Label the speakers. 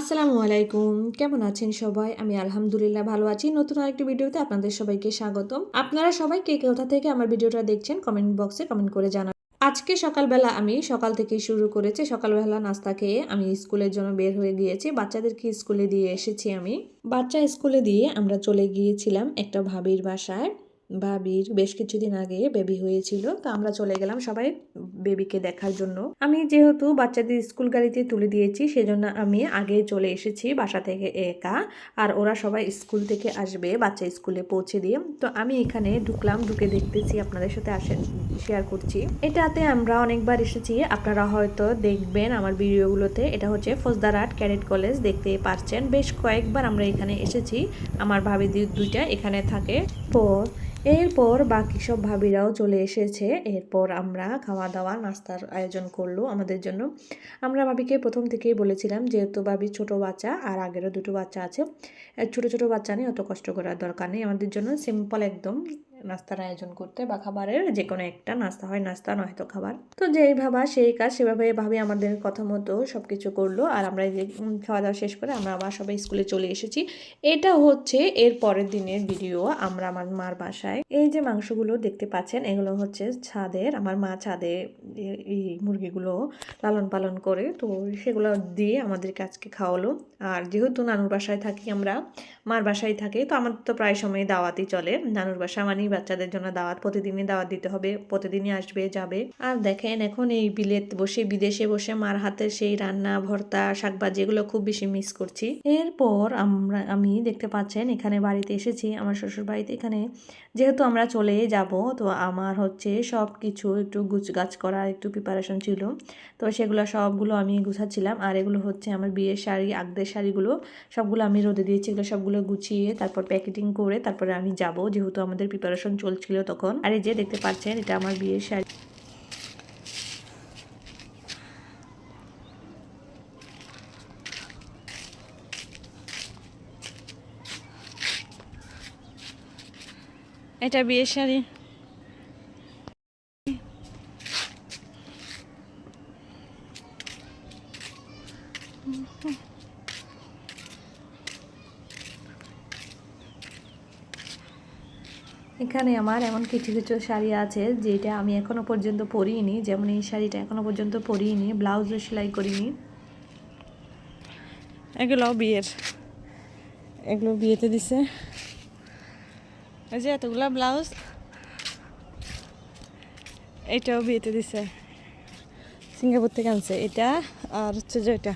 Speaker 1: আসসালামু আলাইকুম, কেমন আছেন সবাই? আমি আলহামদুলিল্লাহ ভালো আছি। নতুন আরেকটি ভিডিওতে আপনাদের সবাইকে স্বাগতম। আপনারা সবাই কে কোথা থেকে আমার ভিডিওটা দেখছেন কমেন্ট বক্সে কমেন্ট করে জানাবেন। আজকে সকালবেলা আমি সকাল থেকেই শুরু করেছি। সকালবেলা নাস্তা খেয়ে আমি স্কুলের জন্য বের হয়ে গিয়েছি। বাচ্চাদেরকে স্কুলে দিয়ে এসেছি আমি। বাচ্চা স্কুলে দিয়ে আমরা চলে গিয়েছিলাম একটা ভাবির বাসায়। ভাবির বেশ কিছুদিন আগে বেবি হয়েছিল, তো আমরা চলে গেলাম সবাই বেবিকে দেখার জন্য। আমি যেহেতু বাচ্চাদের স্কুল গাড়িতে তুলে দিয়েছি, সেজন্য আমি আগে চলে এসেছি বাসা থেকে একা। আর ওরা সবাই স্কুল থেকে আসবে বাচ্চা স্কুলে পৌঁছে দিয়ে। তো আমি এখানে ঢুকলাম, ঢুকে দেখতেছি, আপনাদের সাথে শেয়ার করছি। এটাতে আমরা অনেকবার এসেছি, আপনারা হয়তো দেখবেন আমার ভিডিওগুলোতে। এটা হচ্ছে ফৌজদারহাট ক্যাডেট কলেজ, দেখতে পারছেন। বেশ কয়েকবার আমরা এখানে এসেছি। আমার ভাবি দুইটা এখানে থাকে। এরপর বাকি সব ভাবিরাও চলে এসেছে। এরপর আমরা খাওয়া দাওয়া নাস্তার আয়োজন করলো আমাদের জন্য। আমরা ভাবিকে প্রথম থেকেই বলেছিলাম, যেহেতু ভাবির ছোট বাচ্চা আর আগেরও দুটো বাচ্চা আছে, ছোট ছোট বাচ্চা নেই, অত কষ্ট করার দরকার নেই, আমাদের জন্য সিম্পল একদম নাস্তার আয়োজন করতে, বা খাবারের যে কোনো একটা নাস্তা, হয় নাস্তা নয়তো খাবার। তো যেই ভাবা সেই কাজ, সেভাবে ভাবি আমাদের কথা মতো সব কিছু করলো। আর আমরা এই যে খাওয়া দাওয়া শেষ করে আমরা আবার সবাই স্কুলে চলে এসেছি। এটা হচ্ছে এর পরের দিনের ভিডিও। আমরা আমার মার বাসায়, এই যে মাংসগুলো দেখতে পাচ্ছেন, এগুলো হচ্ছে ছাদের, আমার মা ছাদে এই মুরগিগুলো লালন পালন করে, তো সেগুলো দিয়ে আমাদেরকে আজকে খাওয়ালো। আর যেহেতু নানুর বাসায় থাকি আমরা, মার বাসায় থাকি, তো আমাদের তো প্রায় সময় দাওয়াতই চলে। নানুর বাসা মানেই বাচ্চাদের জন্য দাওয়াত, প্রতিদিনই দাওয়াত দিতে হবে, প্রতিদিনই আসবে যাবে। আর দেখেন এখন এই বিদেশে বসে মার হাতের সেই রান্না, ভর্তা, শাকভাজি, এগুলো খুব বেশি মিস করছি। এরপর আমি দেখতে পাচ্ছেন এখানে বাড়িতে এসেছি, আমার শ্বশুর বাড়িতে। এখানে যেহেতু আমরা চলে যাব, তো আমার হচ্ছে সব কিছু একটু গুছগাছ করার একটু প্রিপারেশন ছিল, তো সেগুলো সবগুলো আমি গুছাচ্ছিলাম। আর এগুলো হচ্ছে আমার বিয়ের শাড়ি, আগদের শাড়িগুলো সবগুলো আমি রোদে দিয়েছি। এগুলো সবগুলো গুছিয়ে তারপর প্যাকেটিং করে তারপরে আমি যাব, যেহেতু আমাদের প্রিপারেশন চলছিল তখন। আর এই যে দেখতে পাচ্ছেন, এটা আমার বিয়ের শাড়ি। এটা বিয়ের শাড়ি। এখানে আমার এমন কিছু কিছু শাড়ি আছে যেটা আমি এখনো পর্যন্ত পরিনি, যেমন এই শাড়িটা এখনো পর্যন্ত পরিনি, ব্লাউজও সেলাই করিনি। এগুলো বিয়েতে দিছে, এই যে এতগুলা ব্লাউজ, এটাও বিয়েতে দিছে, সিঙ্গাপুর থেকে আনছে এটা। আর হচ্ছে যে এটা